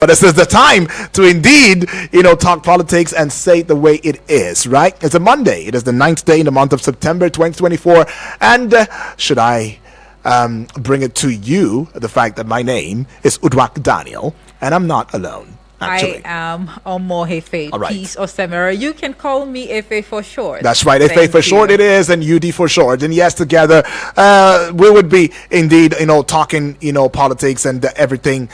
But this is the time to indeed, talk politics and say it the way it is, right? It's a Monday. It is the 9th day in the month of September 2024. And should I bring it to you, the fact that my name is Udwak Daniel, and I'm not alone. Actually. I am Omohefe, right. Peace or Semera. You can call me Efe for short. That's right, Efe for short it is, and UD for short. And yes, together we would be indeed, talking, politics and everything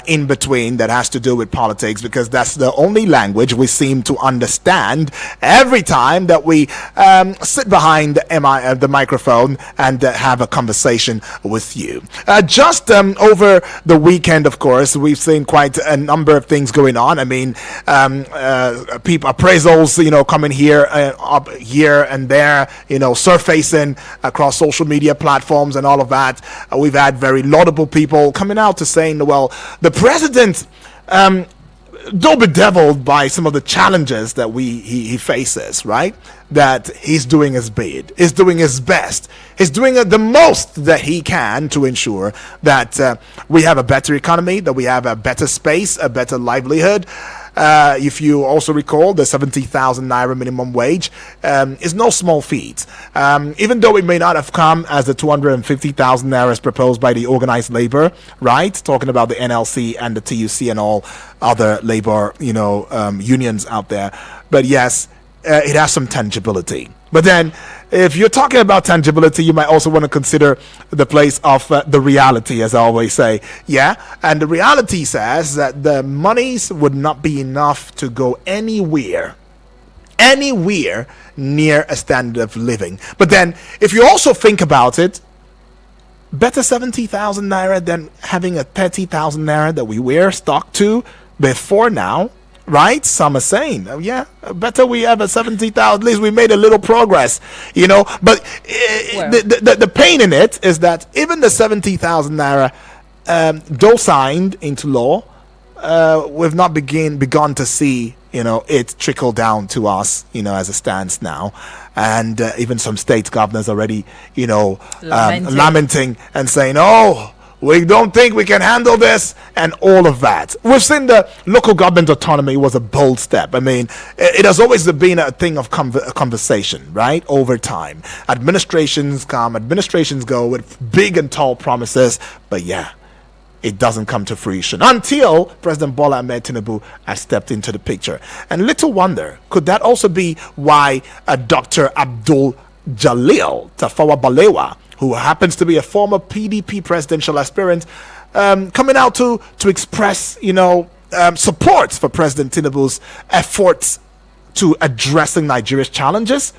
in between that has to do with politics, because that's the only language we seem to understand every time that we sit behind the microphone and have a conversation with you. Just over the weekend, of course, we've seen quite a number of things going on. I mean, people appraisals, coming here up here and there, surfacing across social media platforms and all of that. We've had very laudable people coming out to saying, well, the president, though bedeviled by some of the challenges that he faces, right? That he's doing his bit, he's doing his best, he's doing the most that he can to ensure that we have a better economy, that we have a better space, a better livelihood. If you also recall, the 70,000 naira minimum wage is no small feat. Even though it may not have come as the 250,000 naira proposed by the organized labor, right? Talking about the NLC and the TUC and all other labor, unions out there. But yes, it has some tangibility. But then, if you're talking about tangibility, you might also want to consider the place of the reality, as I always say. Yeah, and the reality says that the monies would not be enough to go anywhere near a standard of living. But then, if you also think about it, better 70,000 naira than having a 30,000 naira that we were stuck to before now. Right? Some are saying, better we have a 70,000. At least we made a little progress, But the pain in it is that even the 70,000 naira, though signed into law, we've not begun to see, it trickle down to us, as it stands now. And even some state governors already, lamenting and saying, oh, we don't think we can handle this, and all of that. We've seen the local government autonomy was a bold step. I mean, it has always been a thing of conversation, right? Over time. Administrations come, administrations go with big and tall promises, but it doesn't come to fruition until President Bola Ahmed Tinubu has stepped into the picture. And little wonder, could that also be why Dr. Abdul Jalil Tafawa Balewa, who happens to be a former PDP presidential aspirant, coming out to express, support for President Tinubu's efforts to addressing Nigeria's challenges?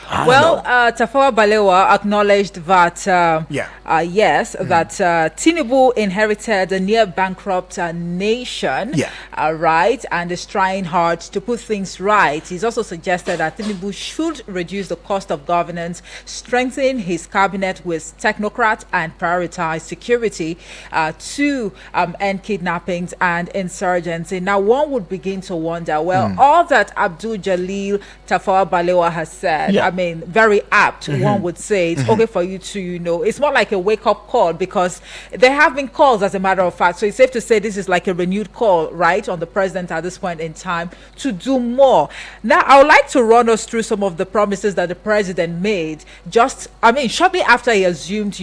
Tafawa Balewa acknowledged that, that Tinubu inherited a near-bankrupt nation, right, and is trying hard to put things right. He's also suggested that Tinubu should reduce the cost of governance, strengthen his cabinet with technocrats, and prioritize security to end kidnappings and insurgency. Now, one would begin to wonder, all that Abdul Jalil Tafawa Balewa has said, I mean, very apt, one would say. It's okay for you to, it's more like a wake-up call, because there have been calls, as a matter of fact. So it's safe to say this is like a renewed call, right, on the president at this point in time to do more. Now, I would like to run us through some of the promises that the president made shortly after he assumed,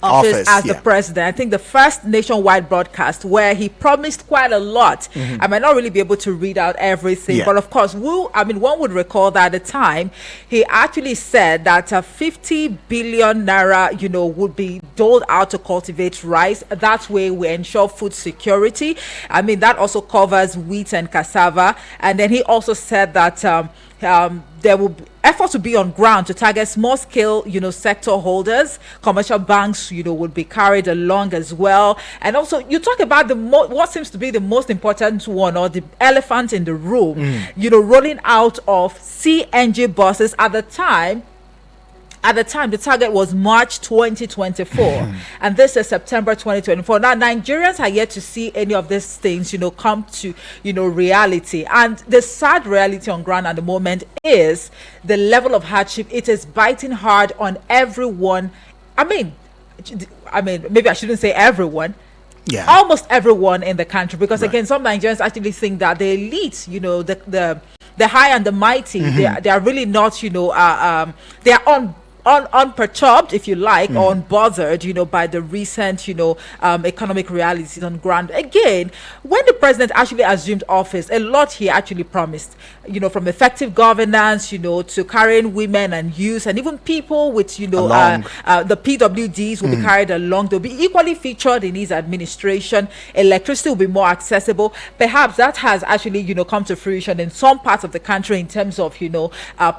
office as the president. I think the first nationwide broadcast where he promised quite a lot. I might not really be able to read out everything, but of course, one would recall that at the time he actually said that 50 billion naira, would be doled out to cultivate rice. That way we ensure food security. I mean, that also covers wheat and cassava. And then he also said that there will be efforts to be on ground to target small scale, sector holders. Commercial banks, would be carried along as well. And also, you talk about what seems to be the most important one, or the elephant in the room, rolling out of CNG buses at the time. At the time, the target was March 2024, and this is September 2024. Now, Nigerians are yet to see any of these things, come to, reality. And the sad reality on ground at the moment is the level of hardship. It is biting hard on everyone. I mean, maybe I shouldn't say everyone. almost everyone in the country, because again, some Nigerians actually think that the elite, the high and the mighty, they are really not, they are unperturbed, if you like, or unbothered, by the recent, economic realities on ground. Again, when the president actually assumed office, a lot he actually promised, from effective governance, to carrying women and youth and even people with, the PWDs will be carried along. They'll be equally featured in his administration. Electricity will be more accessible. Perhaps that has actually, come to fruition in some parts of the country in terms of,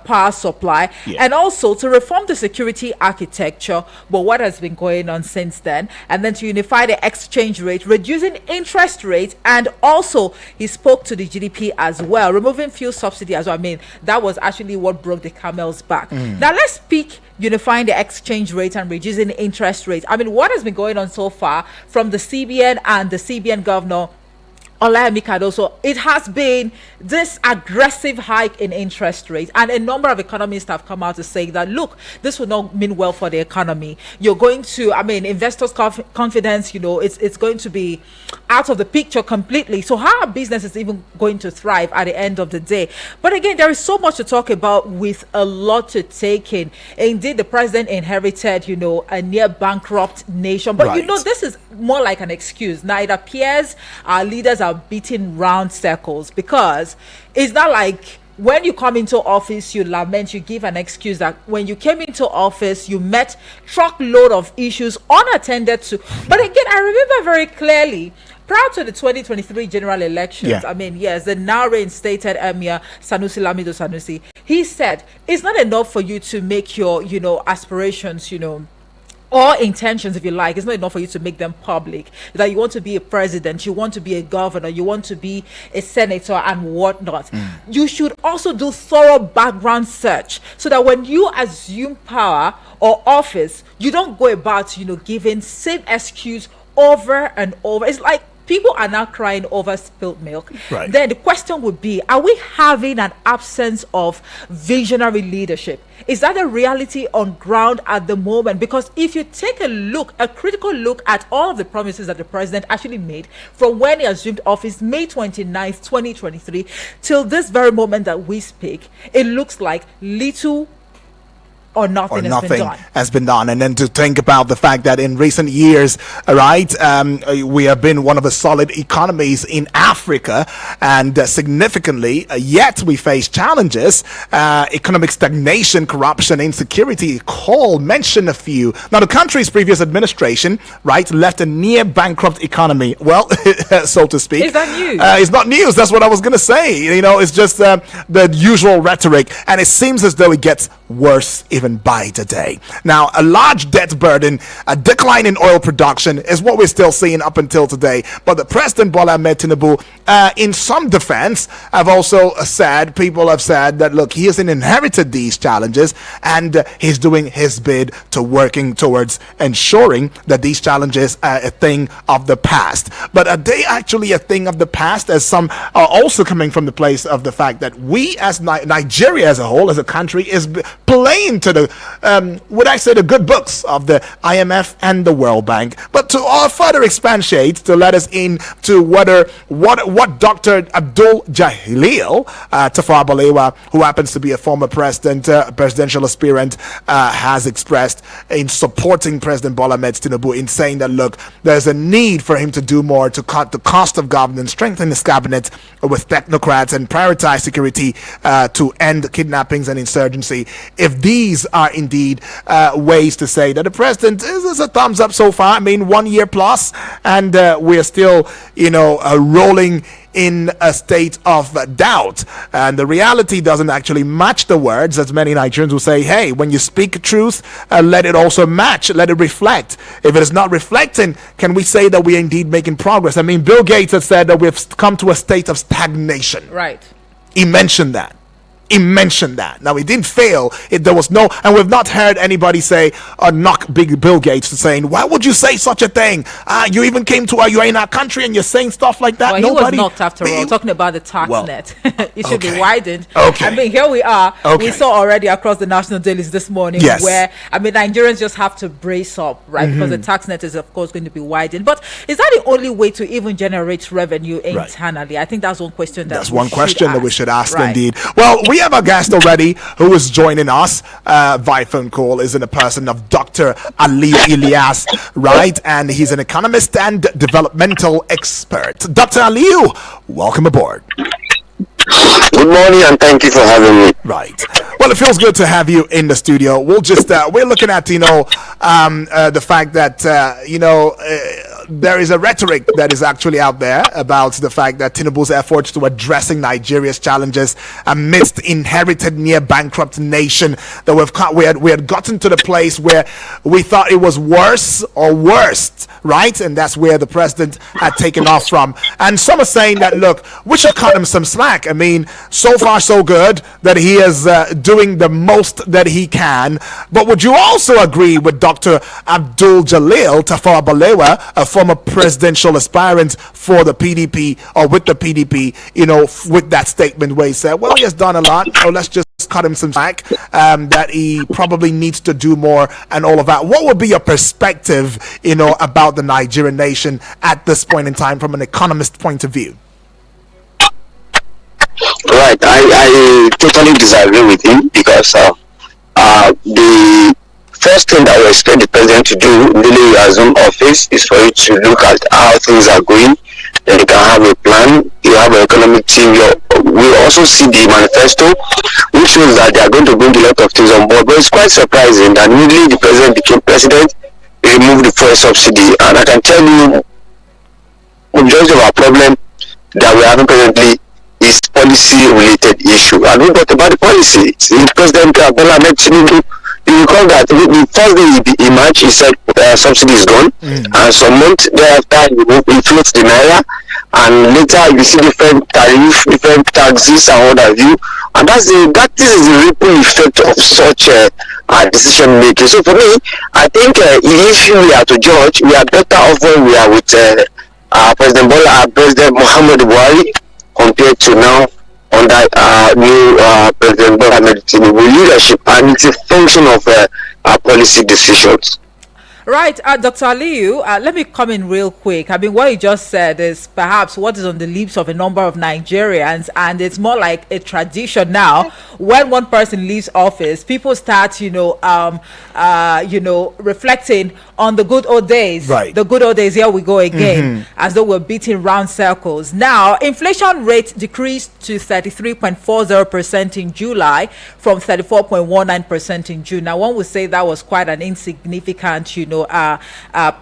power supply, and also to reform the security architecture. But what has been going on since then? And then to unify the exchange rate, reducing interest rates, and also he spoke to the GDP as well, removing fuel subsidy as well. I mean, that was actually what broke the camel's back. Now let's speak unifying the exchange rate and reducing interest rates. I mean, what has been going on so far from the CBN and the CBN governor Olayemi Cardoso? It has been this aggressive hike in interest rates, and a number of economists have come out to say that, look, this will not mean well for the economy. You're going to, investors' confidence, it's going to be out of the picture completely. So how are businesses even going to thrive at the end of the day? But again, there is so much to talk about with a lot to take in. Indeed, the president inherited, a near bankrupt nation. But this is more like an excuse. Now it appears our leaders are beating round circles, because it's not like when you come into office you lament, you give an excuse that when you came into office you met truckload of issues unattended to. But again, I remember very clearly, prior to the 2023 general elections, the now reinstated Emir Sanusi Lamido Sanusi, he said it's not enough for you to make your aspirations, or intentions, if you like. It's not enough for you to make them public. That you want to be a president, you want to be a governor, you want to be a senator and whatnot. You should also do thorough background search, so that when you assume power or office, you don't go about, giving same excuse over and over. It's like people are now crying over spilled milk. Then the question would be, are we having an absence of visionary leadership? Is that a reality on ground at the moment? Because if you take a critical look at all of the promises that the president actually made from when he assumed office, May 29th, 2023, till this very moment that we speak, it looks like little or nothing has been done. And then to think about the fact that in recent years, we have been one of the solid economies in Africa, and significantly, yet we face challenges, economic stagnation, corruption, insecurity. Mention a few. Now, the country's previous administration, left a near bankrupt economy. Well, so to speak. Is that news? It's not news. That's what I was going to say. It's just the usual rhetoric, and it seems as though it gets worse even by today. Now, a large debt burden, a decline in oil production is what we're still seeing up until today. But the President Bola Ahmed Tinubu, in some defense, people have said that, look, he hasn't inherited these challenges, and he's doing his bid to working towards ensuring that these challenges are a thing of the past. But are they actually a thing of the past, as some are also coming from the place of the fact that we as Nigeria as a whole, as a country, is playing to the the good books of the IMF and the World Bank. But to further expatiate, to let us in to what Dr. Abdul Jalil Tafawa Balewa, who happens to be a former presidential aspirant, has expressed in supporting President Bola Ahmed Tinubu, in saying that, look, there's a need for him to do more to cut the cost of governance, strengthen his cabinet with technocrats, and prioritize security to end kidnappings and insurgency. If these are indeed ways to say that the president is a thumbs up so far. 1 year plus, and we're still, rolling in a state of doubt, and the reality doesn't actually match the words, as many Nigerians will say, hey, when you speak truth, let it also match, let it reflect. If it is not reflecting, can we say that we are indeed making progress? Bill Gates has said that we've come to a state of stagnation. Right. He mentioned that. he mentioned that. Now, he didn't fail. There was no, and we've not heard anybody say or knock Big Bill Gates to saying, why would you say such a thing? You even came to you're in our country and you're saying stuff like that. Well, nobody, he was knocked after all. Talking about the tax net, it should be widened. Okay. I mean, here we are. Okay. We saw already across the national dailies this morning where, I mean, Nigerians just have to brace up, right? Because the tax net is, of course, going to be widened. But is that the only way to even generate revenue internally? I think that's one question that we should ask, indeed. Well, we have a guest already who is joining us via phone call. Is in the person of Dr. Ali Ilyas, right? And he's an economist and developmental expert. Dr. Aliu, welcome aboard. Good morning and thank you for having me. Right. Well, it feels good to have you in the studio. We'll just we're looking at the fact that there is a rhetoric that is actually out there about the fact that Tinubu's efforts to addressing Nigeria's challenges amidst inherited near-bankrupt nation, that we had gotten to the place where we thought it was worse or worst, right? And that's where the president had taken off from. And some are saying that, look, we should cut him some slack. I mean, so far so good that he is doing the most that he can. But would you also agree with Dr. Abdul Jalil Tafawa Balewa, a former presidential aspirant for the PDP or with the PDP, with that statement where he said, well, he has done a lot, so let's just cut him some slack, that he probably needs to do more and all of that. What would be your perspective, about the Nigerian nation at this point in time from an economist point of view? Right, I totally disagree with him because the first thing that we expect the president to do immediately he assumes office is for you to look at how things are going. Then you can have a plan. You have an economic team. We also see the manifesto, which shows that they are going to bring a lot of things on board. But it's quite surprising that immediately the president became president, he removed the fuel subsidy. And I can tell you, majority of our problem that we are having presently is policy-related issue. And we talked about the policy. President Bola Ahmed Tinubu, you recall that the first day he emerged, he said subsidy is gone, and some months thereafter he inflates the naira, and later you see different tariff, different taxes and what have you, and that is the ripple effect of such decision making. So for me, I think if we are to judge, we are better off when we are with President Muhammad Buhari compared to now under new President Bola Ahmed Tinubu leadership, and it's a function of policy decisions. Right, Dr. Aliu, let me come in real quick. I mean, what you just said is perhaps what is on the lips of a number of Nigerians, and it's more like a tradition now. When one person leaves office, people start, reflecting on the good old days. Right. The good old days, here we go again, as though we're beating round circles. Now, inflation rate decreased to 33.40% in July from 34.19% in June. Now, one would say that was quite an insignificant,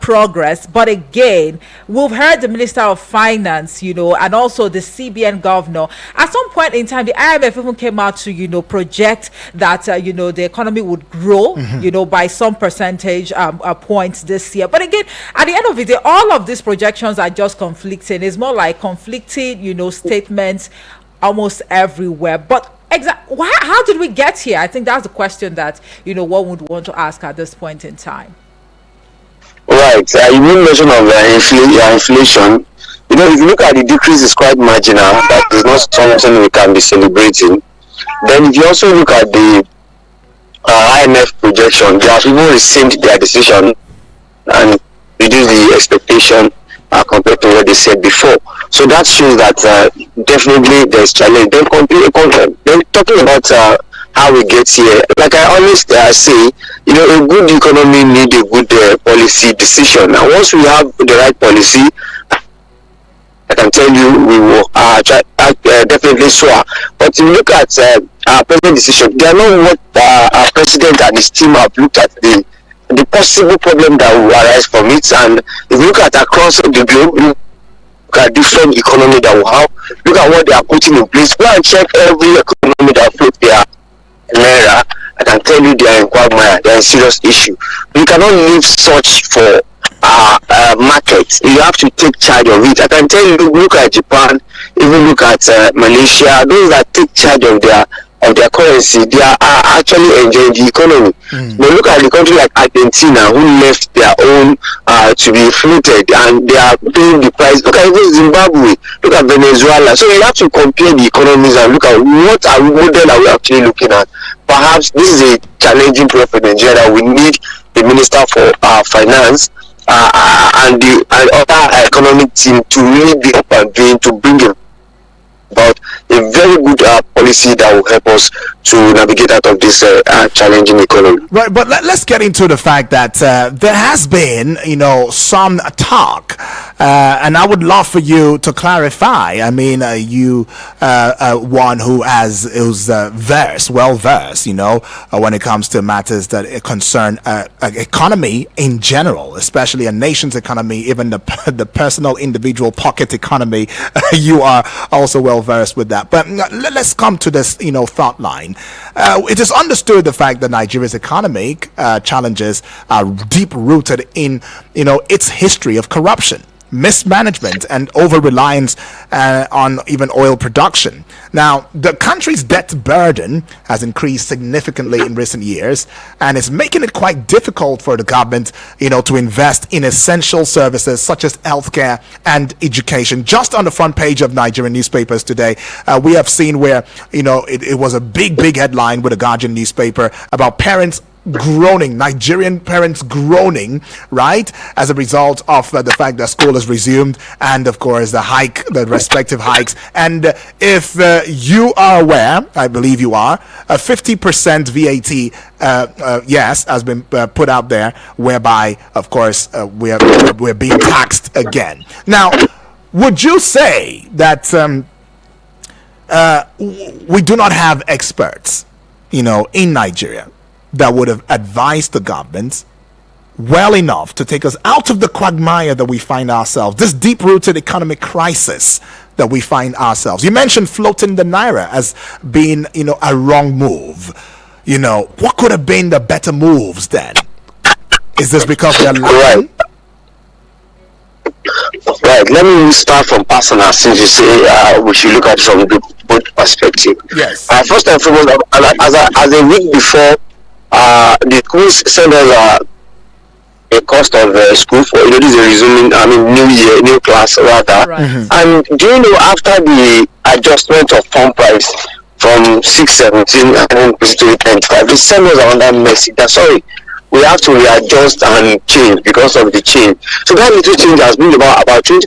progress. But again, we've heard the Minister of Finance, and also the CBN governor. At some point in time, the IMF even came out to, project that, the economy would grow, by some percentage points this year. But again, at the end of the day, all of these projections are just conflicting. It's more like conflicting, statements almost everywhere. But how did we get here? I think that's the question that, one would want to ask at this point in time. Right. You made mention of inflation. If you look at the decrease, is quite marginal. That is not something we can be celebrating. Then if you also look at the IMF projection, they have even rescinded their decision and reduced the expectation compared to what they said before. So that shows that definitely there's challenge. Then talking about how we get here, like I always say, a good economy need a good policy decision. And once we have the right policy, I can tell you we will definitely soar. But if you look at our present decision, they are not what our president and his team have looked at the possible problem that will arise from it. And if you look at across the globe, look at different economy that we have, look at what they are putting in place. Go and check every economy that floats there. Naira, I can tell you they are in quagmire, they are a serious issue. You cannot leave such for markets. You have to take charge of it. I can tell you, look at Japan, even look at Malaysia, those that take charge of their of their currency, they are actually enjoying the economy. But look at the country like Argentina, who left their own to be floated, and they are paying the price. Look at even Zimbabwe, look at Venezuela. So you have to compare the economies and look at what model are we actually looking at. Perhaps this is a challenging period for Nigeria. We need the Minister for Finance and the other economic team to really be up and doing, to bring about a very good policy that will help us to navigate out of this challenging economy. Right, but let's get into the fact that there has been, some talk, and I would love for you to clarify. I mean, you one who's well versed, when it comes to matters that concern economy in general, especially a nation's economy, even the personal individual pocket economy. You are also well versed with that. But let's come to this, thought line. It is understood the fact that Nigeria's economic challenges are deep rooted in, its history of corruption, mismanagement, and over-reliance on even oil production. Now, the country's debt burden has increased significantly in recent years, and it's making it quite difficult for the government, to invest in essential services such as healthcare and education. Just on the front page of Nigerian newspapers today, we have seen where, it was a big headline with a Guardian newspaper about parents groaning, Nigerian parents groaning, right, as a result of the fact that school has resumed, and of course the respective hikes. And if you are aware, I believe you are, a 50% VAT, yes, has been put out there, whereby, of course, we're being taxed again. Now, would you say that we do not have experts, in Nigeria that would have advised the government well enough to take us out of the quagmire that we find ourselves, this deep-rooted economic crisis that we find ourselves? You mentioned floating the naira as being, a wrong move. What could have been the better moves then? Is this because we are lying? Right. Let me start from personal, since you say we should look at it from both perspective. Yes. First and foremost, as a week before, the schools send us a cost of school for this is a resuming, new class rather. Right. And do you know, after the adjustment of pump price from 617 and then to 895, they send us another message that sorry, we have to readjust and change because of the change. So that little change has been about 20%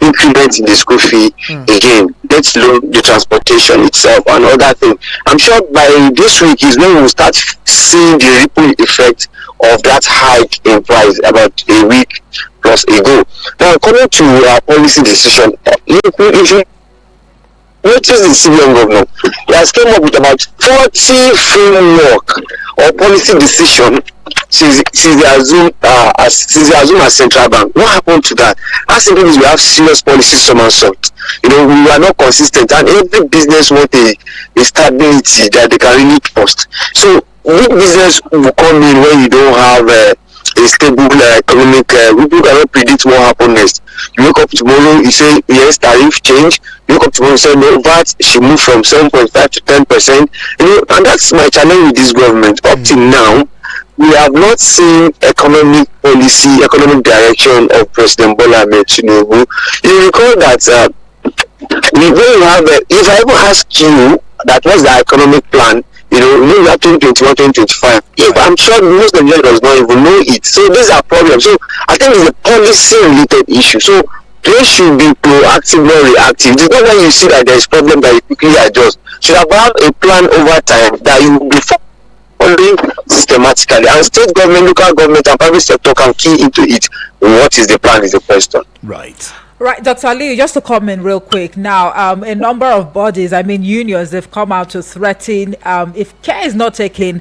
increment in the school fee. Again, let's load the transportation itself and other things. I'm sure by this week is when we'll start seeing the ripple effect of that hike in price about a week plus ago. Now, coming to our policy decision, you should notice the CBN governor. He has come up with about 40 framework or policy decision since they assume as central bank. What happened to that? As simple as we have serious policy somersault. We are not consistent, and every business wants a stability that they can really trust. So big business will come in when you don't have a stable economic. People cannot predict what happens next. You wake up tomorrow, you say yes, tariff change. You wake up tomorrow, you say no, VAT should move from 7.5 to 10%. And that's my challenge with this government. Up till now, we have not seen economic policy, economic direction of President Bola Ahmed Tinubu. You recall that when you have, if I ever ask you that was the economic plan, maybe up 2021, 2025. If I'm sure most of them does not even know it. So these are problems. So I think it's a policy related issue. So they should be proactive, not reactive. It's not when you see that there is problem that you quickly adjust. Should have a plan over time that you will be following systematically. And state government, local government, and private sector can key into it. What is the plan is the question. Right. Right, Dr. Ali, just to comment real quick. Now, a number of bodies, unions, they've come out to threaten if care is not taken,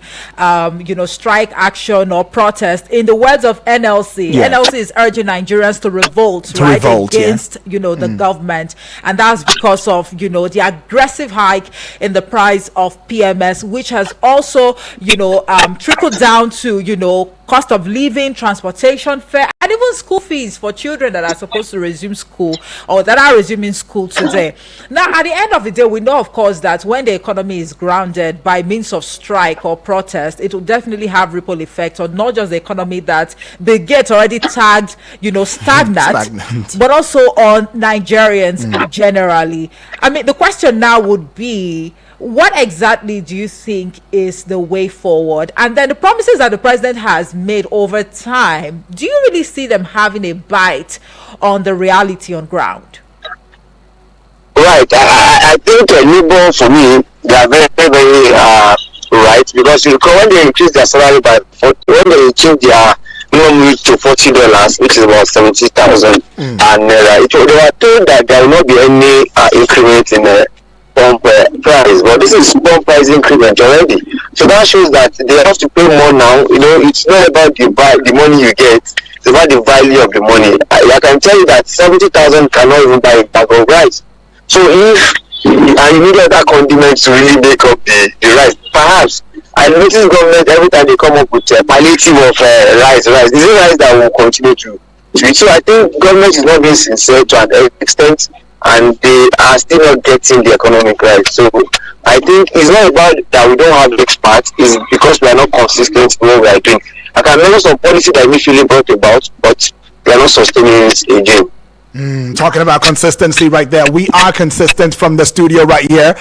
strike action or protest. In the words of NLC, NLC is urging Nigerians to revolt, against, the government. And that's because of, the aggressive hike in the price of PMS, which has also, trickled down to, cost of living, transportation fare, and and even school fees for children that are supposed to resume school or that are resuming school today. Now, at the end of the day, we know, of course, that when the economy is grounded by means of strike or protest, it will definitely have ripple effects on not just the economy that the gate already tagged, stagnant, but also on Nigerians generally. I mean, the question now would be, what exactly do you think is the way forward? And then the promises that the president has made over time, do you really see them having a bite on the reality on ground? Right. I think Labour, for me, they are very, very right, because you recall when they increased their salary when they changed their minimum wage to $40, which is about 70,000, and they were told that there will not be any increment in the pump price, but this is pump price increment already. So that shows that they have to pay more now. It's not about the money you get; it's about the value of the money. I can tell you that 70,000 cannot even buy a bag of rice. So if you need other condiments to really make up the rice, perhaps. I notice government every time they come up with a palliative of rice. This is rice that will continue to eat. So I think government is not being sincere to an extent, and they are still not getting the economic right. So I think it's not about that we don't have experts, it's because we are not consistent in what we are doing. I can remember some policy that we feel brought about, but we are not sustaining it again. Talking about consistency right there. We are consistent from the studio right here,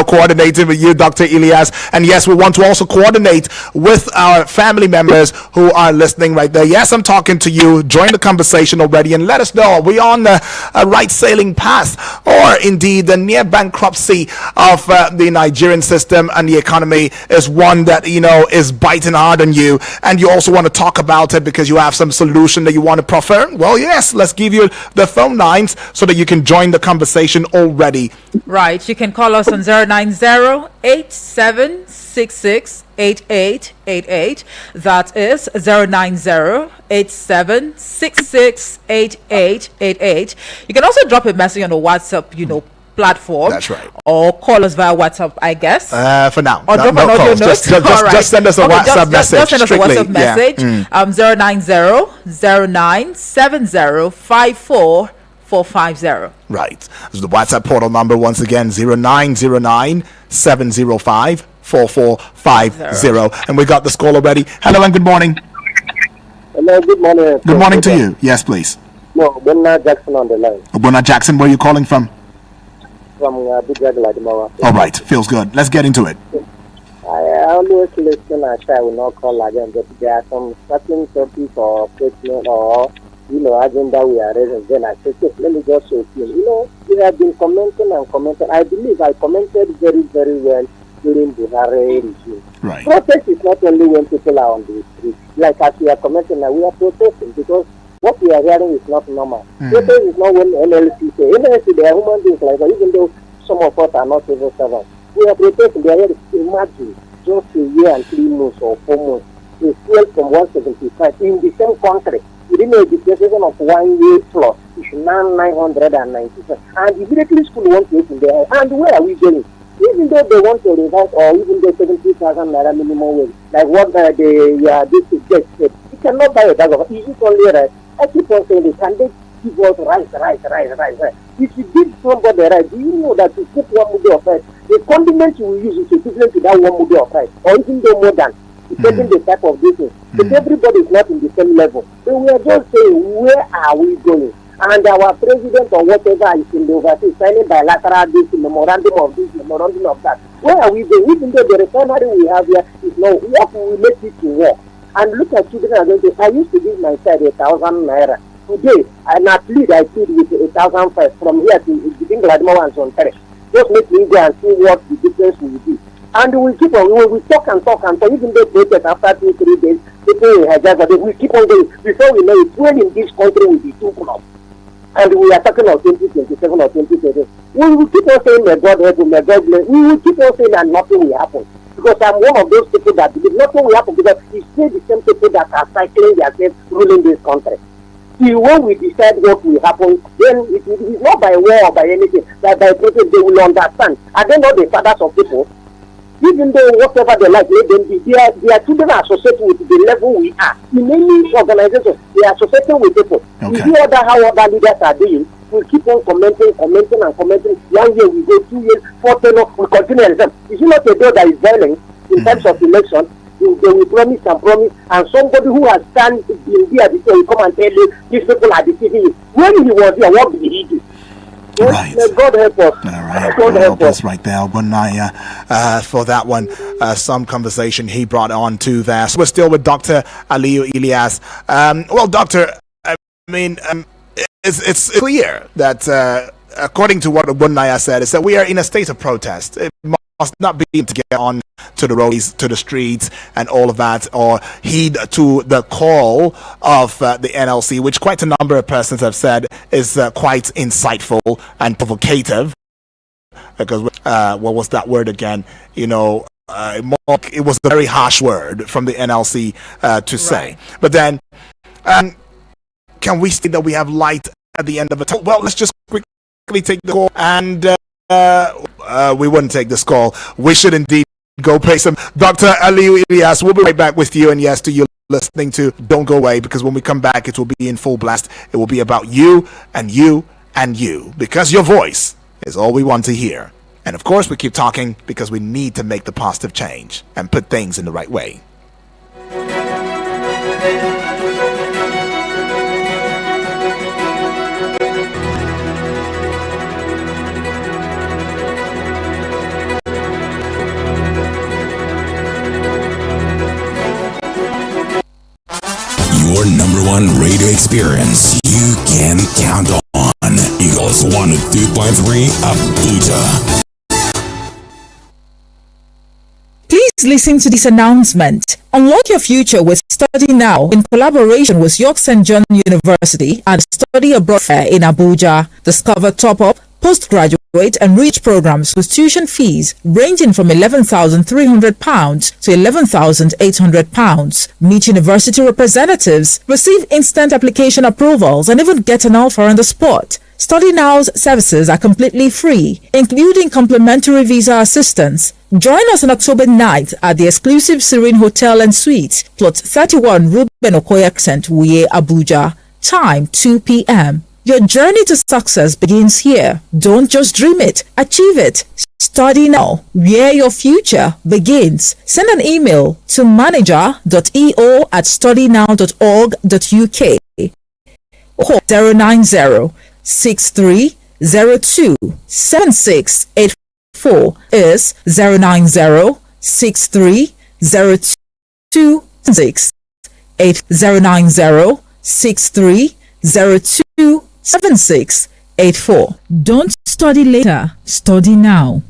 coordinating with you, Dr. Elias. And yes, we want to also coordinate with our family members who are listening right there. Yes, I'm talking to you. Join the conversation already and let us know, are we on the right sailing path, or indeed the near bankruptcy of the Nigerian system and the economy is one that, is biting hard on you, and you also want to talk about it because you have some solution that you want to proffer? Well, yes, let's give you the phone lines so that you can join the conversation already. Right. You can call us on 090-8766-8888. That is 090-8766-8888. You can also drop a message on the WhatsApp, platform. That's right. Or call us via WhatsApp, I guess. For now. Or drop an audio note. Just send us a WhatsApp message. Just send us a WhatsApp message. 090-090-7054450. Right. This is the WhatsApp portal number once again, 0909-705-4450. And we got this call already. Hello and good morning. Hello, good morning. Good morning to you. Yes, please. No, Bona Jackson on the line. Bona Jackson, where are you calling from? From Big Ladimara. All right, feels good. Let's get into it. I always listen and I will not call again, but there are some certain topics or statement or agenda we are raising. Then I say, let me just show you. We have been commenting and commenting. I believe I commented very, very well during the Buhari regime. Right. Protest is not only when people are on the street. Like as we are commenting now, we are protesting because what we are hearing is not normal. Protest is not when NLC say. NLC, they are human beings like that, even though some of us are not civil servants. We are protesting. They are here. Imagine just a year and 3 months or 4 months. They fuel from 175 in the same country. Within a dispensation of 1 year plus, it's now 997. And immediately school wants to open there. And where are we going? Even though they want to revise or even the 70,000 naira minimum wage, like what this get said, you cannot buy a bag of rice. It's only rice. I keep on saying this, and they give us rice. If you give somebody rice, do you know that to cook 1 mudu of rice, the condiment you will use is equivalent to that 1 mudu of rice, or even though more than, depending the type of business. But everybody is not in the same level. So we are just saying, where are we going? And our president or whatever is in the overseas signing bilateral this memorandum of this, memorandum of that. Where are we going? Even though the refinery we have here is not, what will make it to work? And look at children are going to, I used to give my child 1,000 naira. Today, and at least I feed with 1,005 from here to between Gladmore and Sontere. Just make me go and see what the difference will be. And we keep on, we talk and talk, even though protest after 2-3 days, people will hijack it. We keep on going. Before we know it, when in this country will be too close. And we are talking of 2027 or 2030. We will keep on saying, may God help you, may God bless. We will keep on saying that nothing will happen. Because I'm one of those people that believe nothing will happen, because it's still the same people that are cycling themselves ruling this country. Till when we decide what will happen, then it is not by war or by anything, but by protest they will understand. Are they not the fathers of people? Even though whatever they like, let them be. Their children are associated with the level we are. In any organization, they are associating with people. Okay. We see how other leaders are doing. We keep on commenting. 1 year we go, 2 years, 4 10, we continue. Is it not a door that is violent in terms of election? They will promise, and somebody who has stand in there before will come and tell you these people are deceiving you. When he was here, what did he do? Right. God help us. All right. God help us right there, Bunaya, for that one. Some conversation he brought on to there. So we're still with Dr. Aliyu Ilyas. Well, Doctor, I mean, it's clear that according to what Bunaya said, is that we are in a state of protest. It must not be to get on to the roads, to the streets, and all of that, or heed to the call of the NLC, which quite a number of persons have said is quite insightful and provocative. Because what was that word again? You know, it was a very harsh word from the NLC to say. But then, can we say that we have light at the end of it? Well, let's just quickly take the call, and we wouldn't take this call. We should indeed go pay some. Dr. Aliyu Ilyas, we'll be right back with you, and yes, to you listening to, don't go away, because when we come back, it will be in full blast. It will be about you and you and you, because your voice is all we want to hear. And of course, we keep talking because we need to make the positive change and put things in the right way. Your number one radio experience you can count on. Eagles 102.3 Abuja. Please listen to this announcement. Unlock your future with Study Now in collaboration with York St. John University and Study Abroad Fair in Abuja. Discover top-up, postgraduate and reach programs with tuition fees ranging from £11,300 to £11,800. Meet university representatives, receive instant application approvals, and even get an offer on the spot. Study Now's services are completely free, including complimentary visa assistance. Join us on October 9th at the exclusive Serene Hotel and Suites, plot 31 Ruben Okoye Crescent, Wuye, Abuja. Time 2 p.m. Your journey to success begins here. Don't just dream it, achieve it. Study now, where your future begins. Send an email to manager.eo@studynow.org.uk or 090-6302-7684 is 090-6302-7684. Don't study later, study now.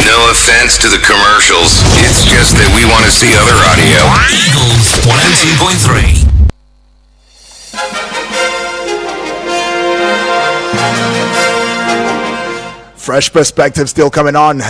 No offense to the commercials. It's just that we want to see other audio. Eagles 102.3. Fresh perspective still coming on.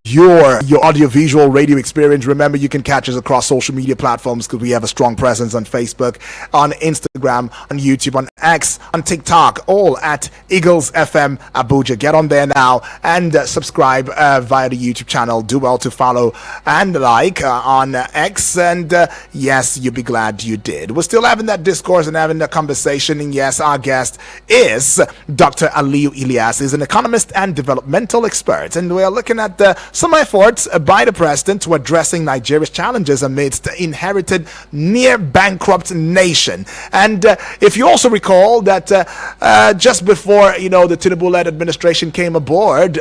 Your audio-visual radio experience. Remember, you can catch us across social media platforms because we have a strong presence on Facebook, on Instagram, on YouTube, on X, on TikTok, all at Eagles FM Abuja. Get on there now and subscribe via the YouTube channel. Do well to follow and like on X, and yes, you'll be glad you did. We're still having that discourse and having that conversation, and yes, our guest is Dr. Aliyu Ilyas. He's an economist and developmental expert, and we are looking at some efforts by the president to addressing Nigeria's challenges amidst the inherited near-bankrupt nation. And if you also recall that just before the Tinubu-led administration came aboard,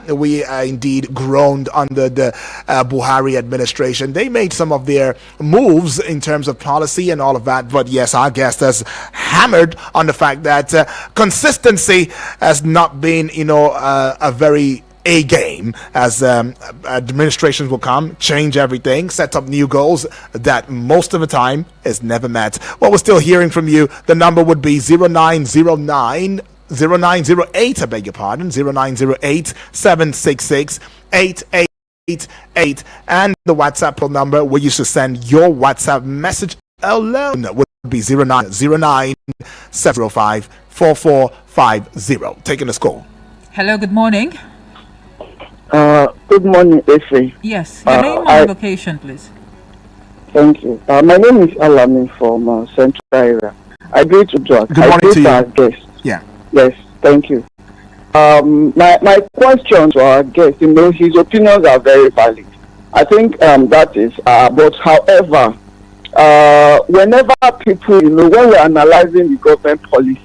we indeed groaned under the Buhari administration. They made some of their moves in terms of policy and all of that. But yes, our guest has hammered on the fact that consistency has not been, a very game, as administrations will come, change everything, set up new goals that most of the time is never met. Well, we're still hearing from you. The number would be 0909 0908, I beg your pardon, 0908 766 888, and the WhatsApp number where you should send your WhatsApp message alone would be 0909 705 4450. Taking this call. Hello, good morning. Good morning, Efe. Yes, your name and location, please. Thank you. My name is Alamin from Central Area. I agree to Jack. Good morning to you. Our guest. Yeah. Yes, thank you. My question to our guest, his opinions are very valid. I think that is. But however, whenever people, when we're analyzing the government policy,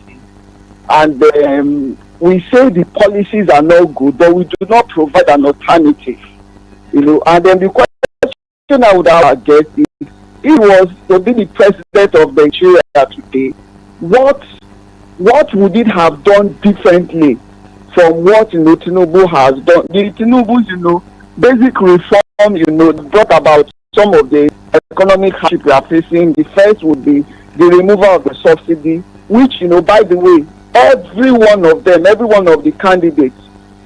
and we say the policies are not good, but we do not provide an alternative, and then the question I would have our guest is, he was to be the president of Nigeria today, what would it have done differently from what Tinubu has done? The Tinubu's basic reform brought about some of the economic hardship we are facing. The first would be the removal of the subsidy, which by the way, every one of the candidates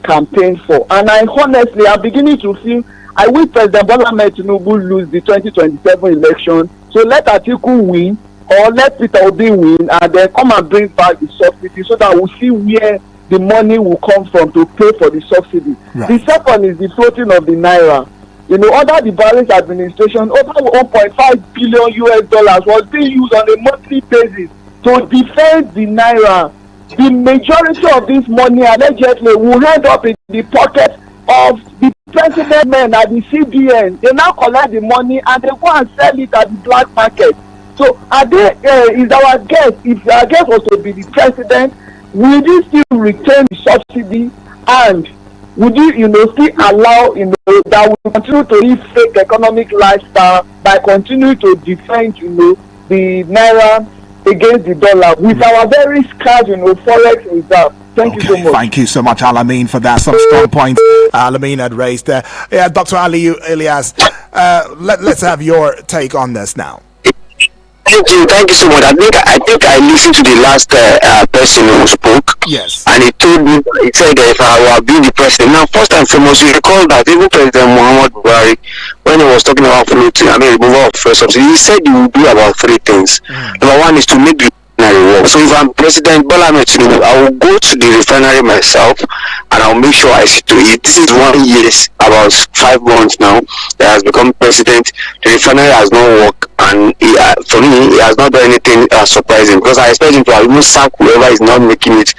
campaigned for. And I'm beginning to feel I wish President Bola Ahmed Tinubu lose the 2027 election. So let Atiku win or let Peter Obi win, and then come and bring back the subsidy so that we'll see where the money will come from to pay for the subsidy. Right. The second is the floating of the naira. Under the Buhari's administration, over $1.5 billion was being used on a monthly basis to defend the naira. The majority of this money allegedly will end up in the pocket of the president men at the CBN. They now collect the money and they go and sell it at the black market. So is our guest, if our guest was to be the president, will you still retain the subsidy, and would you still allow that we continue to live fake economic lifestyle by continuing to defend the naira against the dollar with our very scarce forex reserve? Thank you so much. Thank you so much, Alamin, for that. Some strong points Alamin had raised there. Yeah, Dr. Ali Elias, let's have your take on this now. Thank you so much. I think I listened to the last person who spoke. Yes. And he told me, he said that if I were being the president, now first and foremost, you recall that even President Muhammad Buhari, when he was talking about floating, removal of first subsidy, he said he would do about three things. Number one is to make the refinery work. So if I'm President Bola Ahmed Tinubu, I will go to the refinery myself and I'll make sure I see to it. This is 1 year, about 5 months now, that has become president. The refinery has not worked, and for me, he has not done anything surprising, because I expect him to almost sack whoever is not making it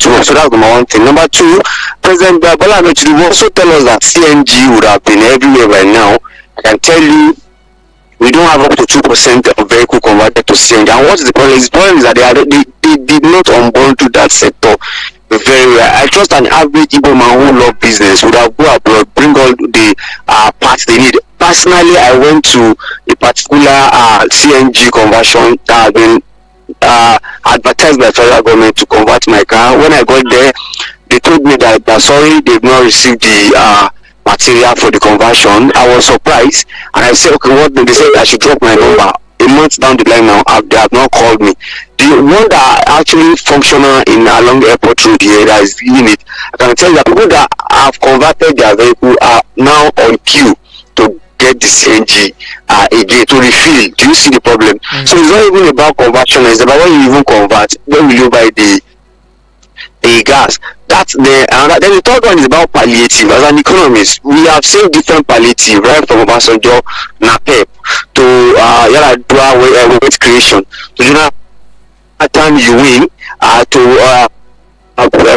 too much. So that's number one thing. Number two, President Bola Ahmed Tinubu also tell us that CNG would have been everywhere by now. I can tell you, we don't have up to 2% of vehicle converted to CNG. And what is the problem? The problem is that they did not onboard to that sector very well. I trust an average Igbo man who love business would have go abroad, bring all the parts they need. Personally, I went to a particular CNG conversion that has been advertised by federal government to convert my car. When I got there, they told me that sorry, they've not received the material for the conversion. I was surprised, and I said, okay, what? They said I should drop my number. A month down the line now, they have not called me. The one that are actually functional along the airport road here, that is in it, I can tell you that people that have converted their vehicle are now on queue to get the CNG again to refill. Do you see the problem? So it's not even about conversion, it's about when you even convert, when will you buy the gas? That's there. And then the third one is about palliative. As an economist, we have seen different palliative, right from Obasanjo, NAPEP, to Yaradua wealth creation, to time you win, to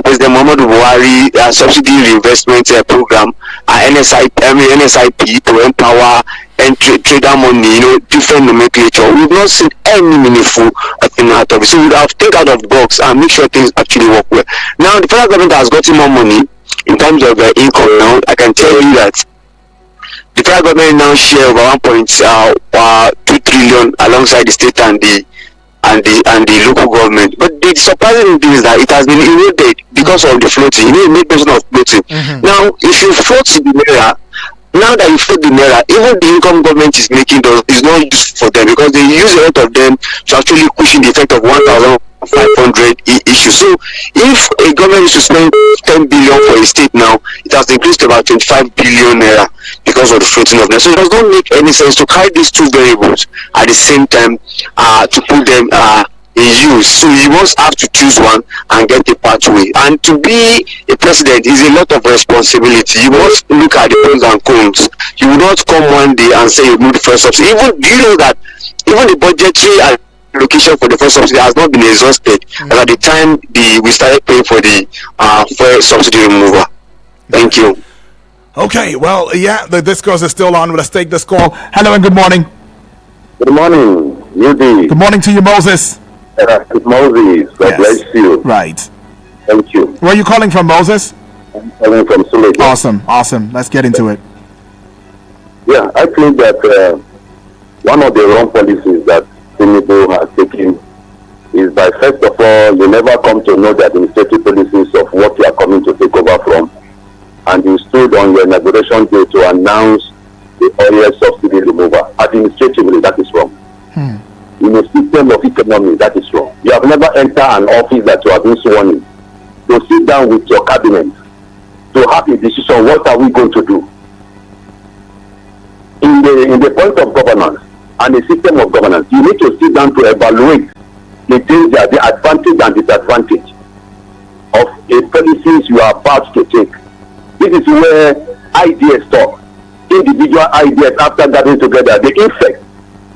President Muhammadu Buhari subsidy reinvestment program, NSIP to empower and trader money, different nomenclature. We've not seen any meaningful thing out of it. So we have to think out of the box and make sure things actually work well. Now the federal government has gotten more money in terms of income. Now I can tell you that the federal government now share over 1.2 trillion alongside the state and the local government. But the surprising thing is that it has been eroded because of the floating. You make mention of floating. Now, if you float the naira, now that you float the naira, even the income government is making is not useful for them, because they use a lot of them to actually cushion the effect of 1,500 issues. So if a government is to spend 10 billion for a state now, it has increased to about 25 billion naira because of the floating of them. So it does not make any sense to carry these two variables at the same time, to put them he used. So you must have to choose one and get a pathway. And to be a president is a lot of responsibility. You must look at the pros and cons. You will not come one day and say you move the first subsidy. Even do you know that even the budgetary allocation for the first subsidy has not been exhausted at the time we started paying for the first subsidy removal. Thank you. Okay, well, yeah, the discourse is still on. Let's take this call. Hello and good morning. Good morning, UD. Good morning to you, Moses. It's Moses. God bless you. Right. Thank you. Where are you calling from, Moses? I'm calling from Suleja. Awesome. Let's get into it. Yeah, I think that one of the wrong policies that Tinubu has taken is by, first of all, you never come to know the administrative policies of what you are coming to take over from. And you stood on your inauguration day to announce the oil subsidy removal. Administratively, that is wrong. In a system of economy, that is wrong. You have never entered an office that you have been sworn in to sit down with your cabinet to have a decision. What are we going to do? In the point of governance and the system of governance, you need to sit down to evaluate the danger, the advantage and disadvantage of a policies you are about to take. This is where ideas talk. Individual ideas, after gathering together, the effect.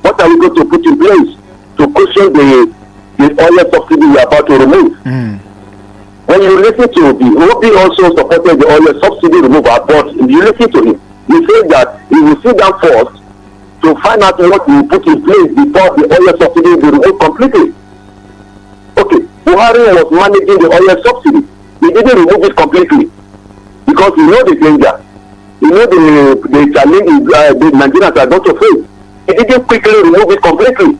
What are we going to put in place to cushion the oil subsidy we are about to remove? When you listen to Obi also supported the oil subsidy removal, but you listen to him, he said that he will sit down first to find out what we put in place before the oil subsidy will be removed completely. Okay, Buhari was managing the oil subsidy. He didn't remove it completely because he know the danger. He know the challenge the Nigerians are going to face. He didn't quickly remove it completely.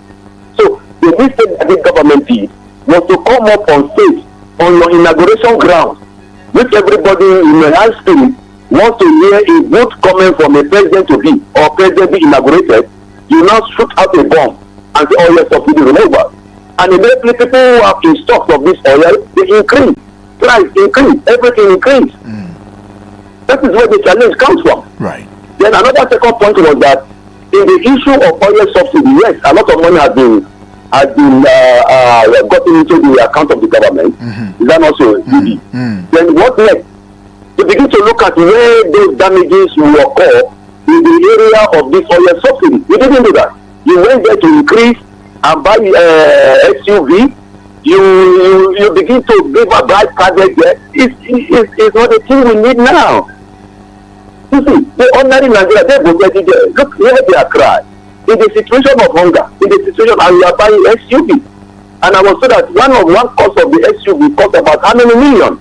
So the mistake that the government did was to come up on stage on your inauguration ground, which everybody in the high spirit wants to hear a good comment from a president to be or president be inaugurated. You now shoot out a bomb and say, oh yes, subsidy removal. And immediately people who have in stock of this oil, they increase. Price increase, everything increase. That is where the challenge comes from. Right. Then another second point was that in the issue of oil subsidy, yes, a lot of money has been gotten into the account of the government. Is that also Then what next? To begin to look at where those damages will occur in the area of this oil subsidy. You didn't do that. You went there to increase and buy SUV. You begin to give a bright target there. It's not the thing we need now. You see, the ordinary Nigeria, they go there. Look where they are crying. In the situation of hunger, in the situation, and we are buying SUV. And I was told that one cost of the SUV cost about how many million?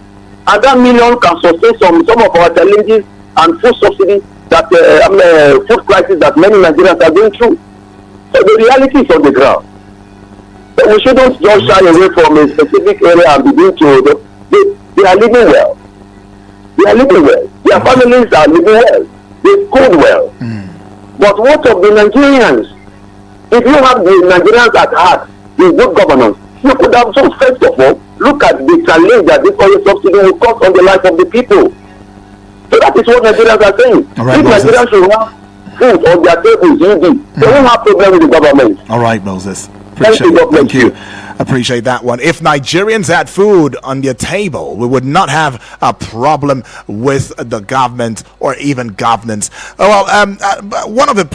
And that million can sustain some of our challenges and food subsidy that food crisis that many Nigerians are going through. So the reality is on the ground. So we shouldn't just shy away from a specific area and begin to. They are living well. They are living well. Their families are living well. They school well. But what of the Nigerians? If you have the Nigerians at heart, the good governance, you could have just first of all look at the challenge that this oil subsidy will cause on the life of the people. So that is what Nigerians are saying. Right, if Nigerians should have food on their tables, they won't have problem with the government. All right, Moses. Thank you. Appreciate that one. If Nigerians had food on their table, we would not have a problem with the government or even governance. One of the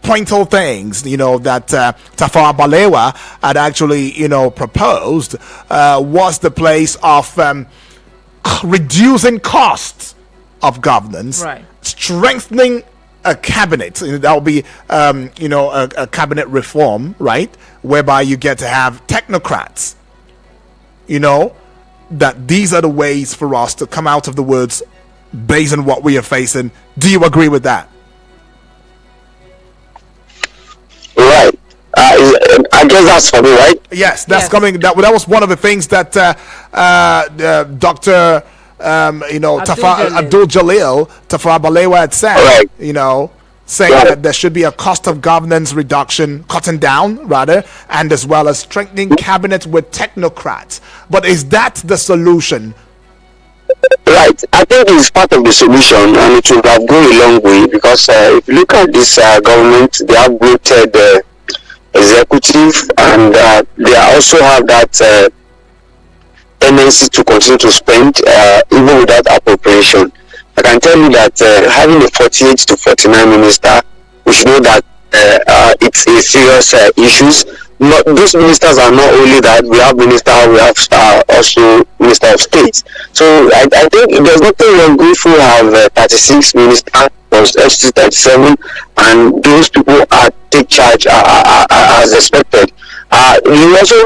pointal things, that Tafawa Balewa had actually, proposed was the place of reducing costs of governance, right, strengthening a cabinet. That will be a cabinet reform, right, whereby you get to have technocrats, that these are the ways for us to come out of the woods based on what we are facing. Do you agree with that? Right. I guess that's for me, right? Yes, that's coming. That was one of the things that Dr. Abdul Jalil Tafawa Balewa had said, right, saying that there should be a cost of governance reduction, cutting down rather, and as well as strengthening cabinet with technocrats. But is that the solution? Right. I think it's part of the solution, and it will have gone a long way because if you look at this government, they have bloated executive, and they also have that tendency to continue to spend even without appropriation. I can tell you that having a 48 to 49 minister, we should know that it's a serious issues. Not, those ministers are not only that, we have minister, we have also minister of state. So I think there's nothing wrong if we have 36 ministers or FC 37, and those people take charge as expected. You also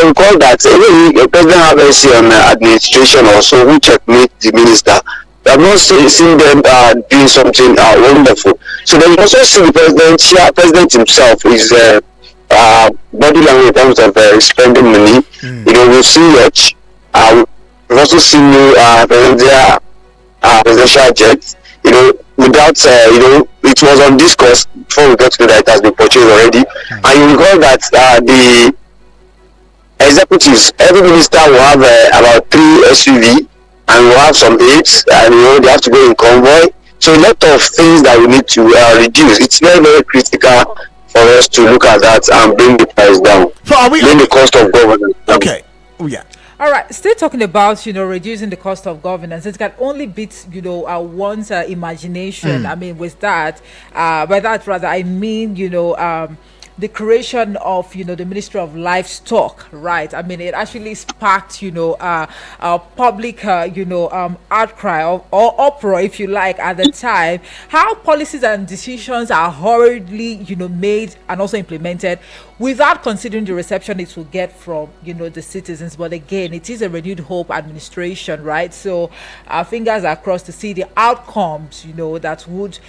recall that even the president have SC on administration also, who checkmate the minister. We have not seen them doing something wonderful. So then you also see the president himself is body language in terms of spending money. You know, we've seen much. We've also seen new presidential jets. You know, without it was on discourse before we got to know that it has been purchased already. And you recall that the executives, every minister will have about 3 SUV, and will have some aides, and they have to go in convoy. So a lot of things that we need to reduce. It's very, very critical for us to look at that and bring the price down. So bring the cost of governance down. Okay. Oh, yeah. All right, still talking about reducing the cost of governance. It can only beat one's imagination. I mean, with that, by that rather, I mean the creation of the Ministry of Livestock, right? I mean, it actually sparked a public outcry or uproar, if you like, at the time. How policies and decisions are hurriedly made and also implemented without considering the reception it will get from the citizens. But again, it is a renewed hope administration, right? So our fingers are crossed to see the outcomes that would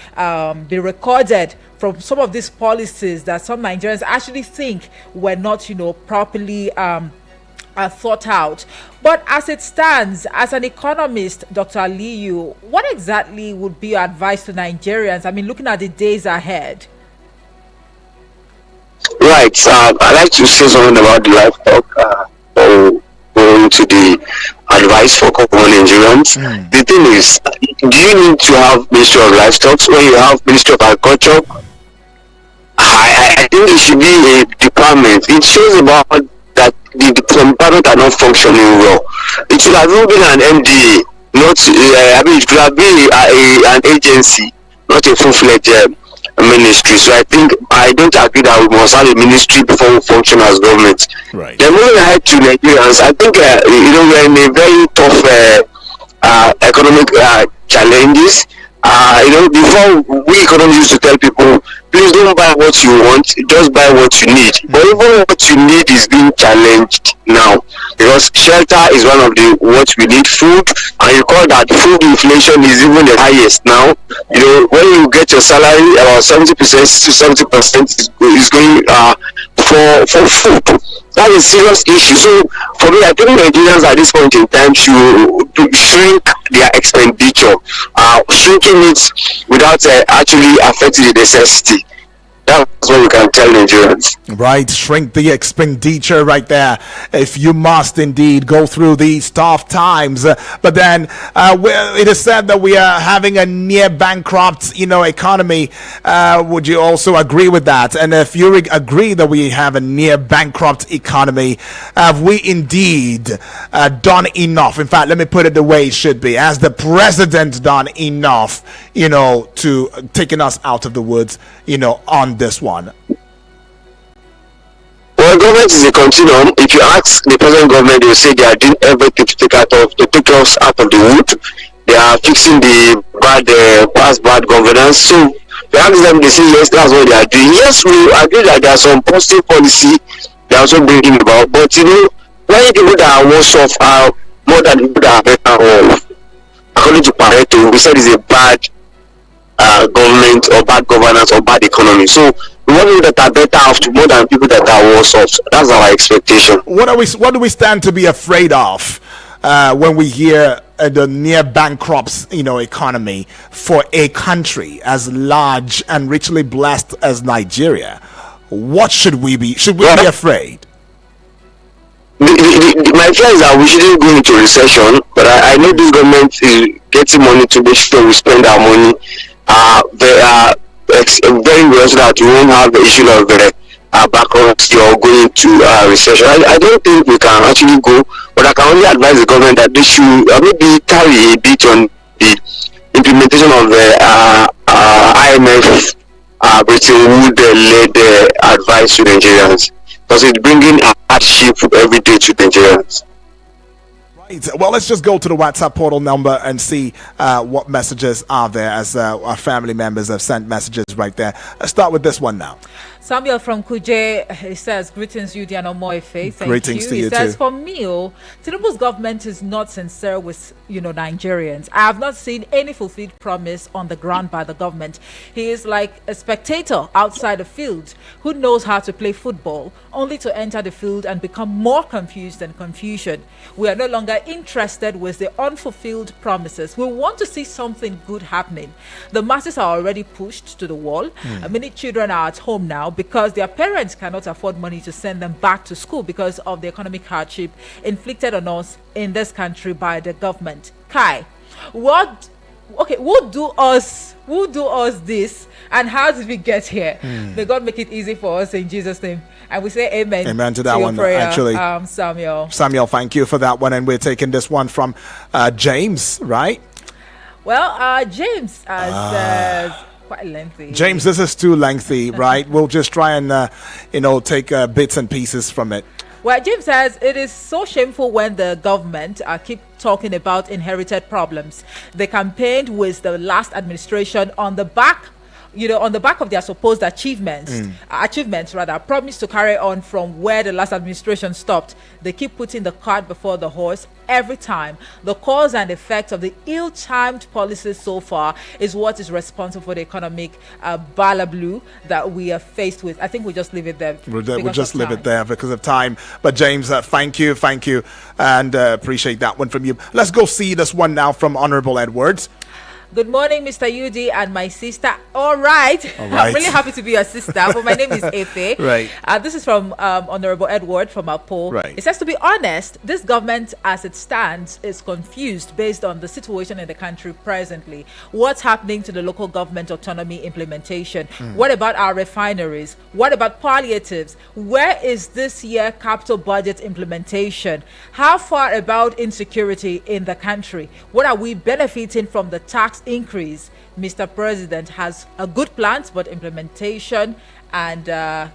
be recorded from some of these policies that some Nigerians actually think were not properly thought out. But as it stands, as an economist, Dr. Aliyu, what exactly would be your advice to Nigerians? I mean, looking at the days ahead. Right. I'd like to say something about the livestock or go into the advice for common Nigerians. The thing is, do you need to have Ministry of Livestock when you have Ministry of Agriculture? I think it should be a department. It shows about that the department are not functioning well. It should have been an MDA, not it could have been an agency, not a full-fledged ministry. So I don't agree that we must have a ministry before we function as government. Right. Then moving ahead to Nigerians, I think we're in a very tough economic challenges. Before we economists used to tell people, please don't buy what you want, just buy what you need. But even what you need is being challenged now, because shelter is one of the what we need. Food, and you call that food inflation is even the highest now. When you get your salary, about 70% to 70% is going for food. That's a serious issue. So for me, I think Nigerians at this point in time should shrink their expenditure, shrinking it without actually affecting the necessity. That's what we can tell Nigerians. Right, shrink the expenditure right there if you must indeed go through these tough times. But then it is said that we are having a near bankrupt economy. Would you also agree with that? And if you agree that we have a near bankrupt economy, have we indeed done enough? In fact, let me put it the way it should be. Has the president done enough to taking us out of the woods on this one? Well, government is a continuum. If you ask the present government, they will say they are doing everything to take us out of the wood. They are fixing the past bad governance. So you ask them, they say yes, that's what they are doing. Yes, we agree that there are some positive policy they are also bringing about. But when people that are worse off are more than people that are better off. According to Pareto, we said it's a bad government or bad governance or bad economy. So we want people that are better off to more than people that are worse off. That's our expectation. What do we stand to be afraid of when we hear the near bankrupt economy for a country as large and richly blessed as Nigeria? What should we be? Should we be afraid? My fear is that we shouldn't go into recession, but I know this government is getting money to make sure we spend our money very well, so that we won't have the issue of bankruptcy or going to recession. I don't think we can actually go, but I can only advise the government that they should maybe carry a bit on the implementation of the IMF Britain Wood led advice to Nigerians, because it's bringing hardship every day to Nigerians. Well, let's just go to the WhatsApp portal number and see what messages are there, as our family members have sent messages right there. Let's start with this one now. Samuel from Kuje, he says, greetings, Yudi and Omoefe. Thank Greetings you. to you He says, too. for me, Tinubu's government is not sincere with, Nigerians. I have not seen any fulfilled promise on the ground by the government. He is like a spectator outside the field who knows how to play football, only to enter the field and become more confused than confusion. We are no longer interested with the unfulfilled promises. We want to see something good happening. The masses are already pushed to the wall. Many children are at home now because their parents cannot afford money to send them back to school because of the economic hardship inflicted on us in this country by the government. Kai, who do us this, and how did we get here? May God make it easy for us in Jesus' name. And we say amen. Amen to that one, prayer, actually. Samuel, thank you for that one. And we're taking this one from James, right? Well, James says quite lengthy. James, this is too lengthy, right? We'll just try and, take bits and pieces from it. Well, James says it is so shameful when the government keep talking about inherited problems. They campaigned with the last administration on the back of their supposed achievements, promised to carry on from where the last administration stopped. They keep putting the cart before the horse every time. The cause and effect of the ill-timed policies so far is what is responsible for the economic balablu that we are faced with. I think we just leave it there. We'll just leave it there because of time. But James, thank you, and appreciate that one from you. Let's go see this one now from Honorable Edwards. Good morning, Mr. Yudi and my sister. All right. I'm really happy to be your sister, but my name is Efe. Right. This is from Honorable Edward from Apo. Right. It says, to be honest, this government as it stands is confused based on the situation in the country presently. What's happening to the local government autonomy implementation? What about our refineries? What about palliatives? Where is this year capital budget implementation? How far about insecurity in the country? What are we benefiting from the tax increase? Mr. President has a good plans, but implementation and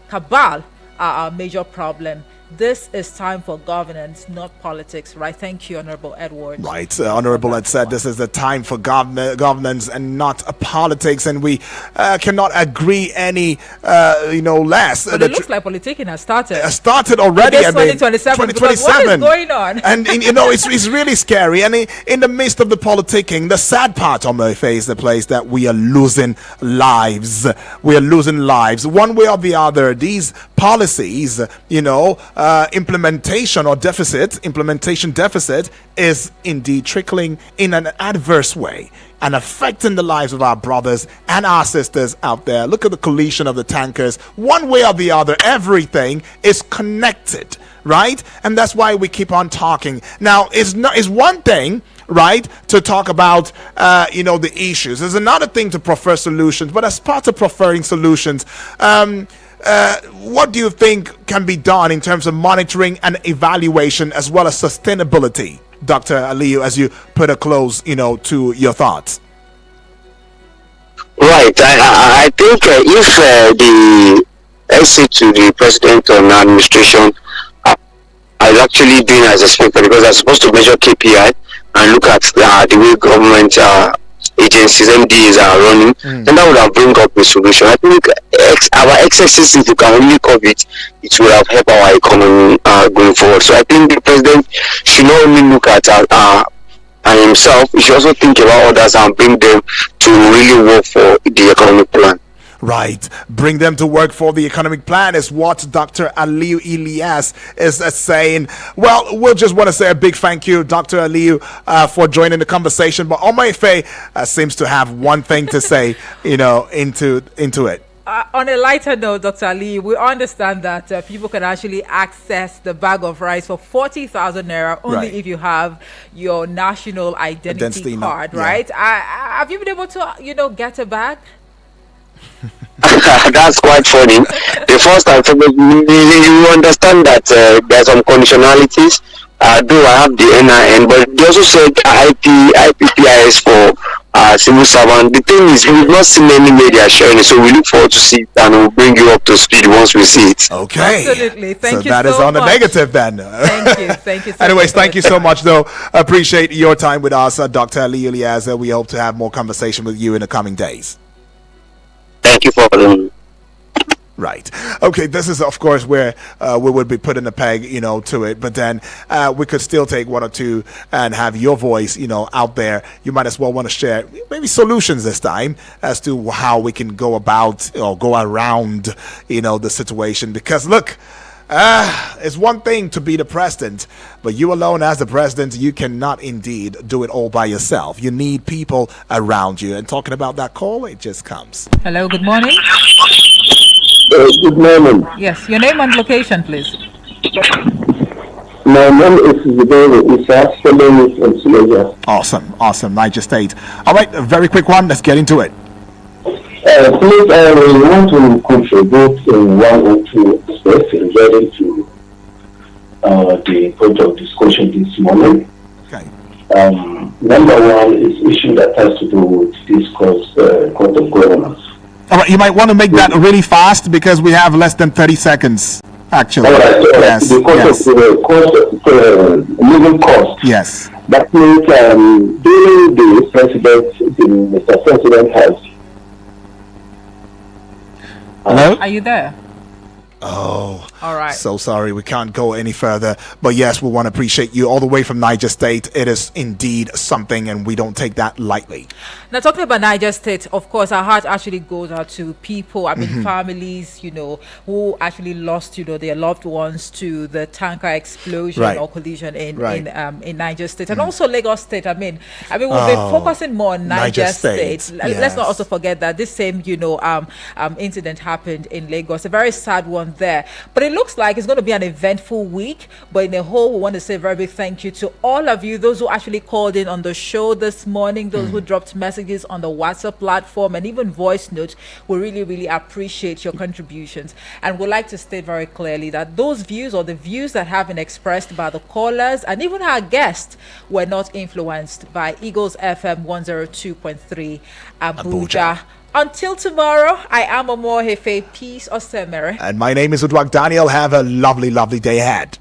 cabal are a major problem. This is time for governance, not politics, right? Thank you, Honorable Edward. Right, Honorable Ed said this is the time for governance and not politics, and we cannot agree any, less. But it looks like politicking has started. Started already. 2027. 2027. What is going on? And it's really scary. And in the midst of the politicking, the sad part on my face is the place that we are losing lives. We are losing lives one way or the other. These policies, implementation deficit is indeed trickling in an adverse way and affecting the lives of our brothers and our sisters out there. Look at the collision of the tankers. One way or the other, everything is connected, right? And that's why we keep on talking. Now, it's one thing, right, to talk about the issues. There's another thing to prefer solutions, but as part of preferring solutions, what do you think can be done in terms of monitoring and evaluation as well as sustainability, Dr. Aliyu, as you put a close, to your thoughts? Right. I think if the exit to the president on administration is actually doing as expected, because they're supposed to measure KPI and look at the way government agencies, MDs are running, then that would have bring up a solution. I think our excesses, if we can really curb it, it will have helped our economy going forward. So I think the president should not only look at himself, he should also think about others and bring them to really work for the economic plan. Right. Bring them to work for the economic plan is what Dr. Aliyu Ilyas is saying. Well, we'll just want to say a big thank you, Dr. Aliyu, for joining the conversation. But Omoefe seems to have one thing to say, into it. On a lighter note, Dr. Ali, we understand that people can actually access the bag of rice for 40,000 naira only if you have your national identity card, right? Have you been able to, get a bag? That's quite funny. The first and foremost, you understand that there are some conditionalities. Though I have the NIN, but they also said IPPIS for civil servant. The thing is, we've not seen any media sharing it, so we look forward to see it, and we'll bring you up to speed once we see it. Okay. Absolutely. Thank you so much. So that is on the negative then. Thank you. Thank you so Anyways, much. thank you so much, though. Appreciate your time with us, Dr. Lee Eliezer. We hope to have more conversation with you in the coming days. Thank you for them. Right. Okay. This is, of course, where we would be putting a peg, to it. But then we could still take one or two and have your voice, out there. You might as well want to share maybe solutions this time as to how we can go about or go around, the situation. Because look, it's one thing to be the president, but you alone as the president, you cannot indeed do it all by yourself. You need people around you. And talking about that call, it just comes. Hello. Good morning. Good morning. Yes. Your name and location, please. My name is Zubairu Isa, Selene from Silesia. Awesome. Niger State. All right, a very quick one. Let's get into it. Please, I want to contribute in one or two aspects related to the point of discussion this morning. Okay. Number one is issue that has to do with this court of governance. All right, you might want to make that really fast because we have less than 30 seconds, actually. All right, Yes. The cost of living cost. Yes. That means during the Mr. President has. Hello? Are you there? Oh, all right. So sorry, we can't go any further. But yes, we want to appreciate you all the way from Niger State. It is indeed something, and we don't take that lightly. Now, talking about Niger State, of course, our heart actually goes out to people, families, who actually lost, their loved ones to the tanker explosion or collision in Niger State, and also Lagos State. We've been focusing more on Niger State. Yes. Let's not also forget that this same, incident happened in Lagos. A very sad one there, but it looks like it's going to be an eventful week. But in the whole, we want to say a very big thank you to all of you, those who actually called in on the show this morning, those who dropped messages on the WhatsApp platform and even voice notes. We really appreciate your contributions, and would like to state very clearly that those views or the views that have been expressed by the callers and even our guests were not influenced by Eagles FM 102.3 Abuja. Until tomorrow, I am Amor Hefe. Peace or Semere. And my name is Udwak Daniel. Have a lovely day ahead.